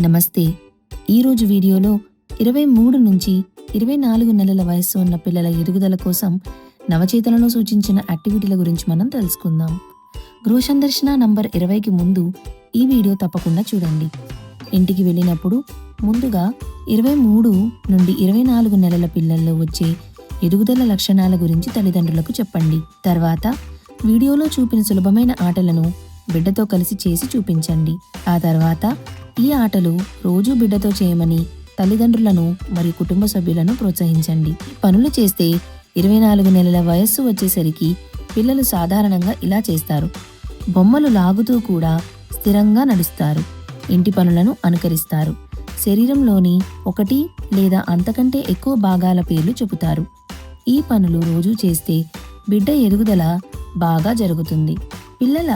నమస్తే. ఈరోజు వీడియోలో 23 నుంచి 24 నెలల వయస్సు ఉన్న పిల్లల ఎదుగుదల కోసం నవచేతనలో సూచించిన యాక్టివిటీల గురించి మనం తెలుసుకుందాం. గృహ సందర్శన నంబర్ 20కి ముందు ఈ వీడియో తప్పకుండా చూడండి. ఇంటికి వెళ్ళినప్పుడు ముందుగా 23 నుండి 24 నెలల పిల్లల్లో వచ్చే ఎదుగుదల లక్షణాల గురించి తల్లిదండ్రులకు చెప్పండి. తర్వాత వీడియోలో చూపిన సులభమైన ఆటలను బిడ్డతో కలిసి చేసి చూపించండి. ఆ తర్వాత ఈ ఆటలు రోజు బిడ్డతో చేయమని తల్లిదండ్రులను మరియు కుటుంబ సభ్యులను ప్రోత్సహించండి. పనులు చేస్తే 24 నెలల వయస్సు వచ్చేసరికి పిల్లలు సాధారణంగా ఇలా చేస్తారు. బొమ్మలు లాగుతూ కూడా స్థిరంగా నడుస్తారు. ఇంటి పనులను అనుకరిస్తారు. శరీరంలోని ఒకటి లేదా అంతకంటే ఎక్కువ భాగాల పేర్లు చెబుతారు. ఈ పనులు రోజు చేస్తే బిడ్డ ఎదుగుదల బాగా జరుగుతుంది. పిల్లల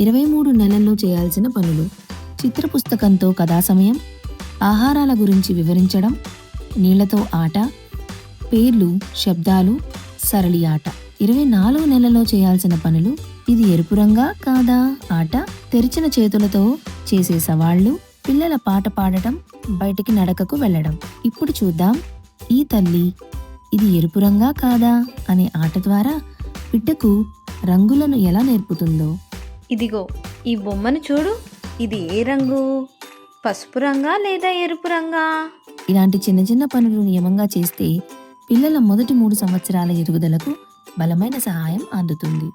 23 నెలల్లో చేయాల్సిన పనులు: చిత్ర పుస్తకంతో కథా సమయం, ఆహారాల గురించి వివరించడం, నీళ్లతో ఆట, పేర్లు, శబ్దాలు, సరళి ఆట. 24 నెలల్లో చేయాల్సిన పనులు: ఇది ఎరుపు రంగా కాదా ఆట, తెరిచిన చేతులతో చేసే సవాళ్లు, పిల్లల పాట పాడటం, బయటికి నడకకు వెళ్లడం. ఇప్పుడు చూద్దాం ఈ తల్లి ఇది ఎరుపు రంగా కాదా అనే ఆట ద్వారా బిడ్డకు రంగులను ఎలా నేర్పుతుందో. ఇదిగో ఈ బొమ్మను చూడు, ఇది ఏ రంగు? పసుపు రంగా లేదా ఎరుపు రంగా? ఇలాంటి చిన్న చిన్న పనులు నియమంగా చేస్తే పిల్లల మొదటి 3 సంవత్సరాల ఎదుగుదలకు బలమైన సహాయం అందుతుంది.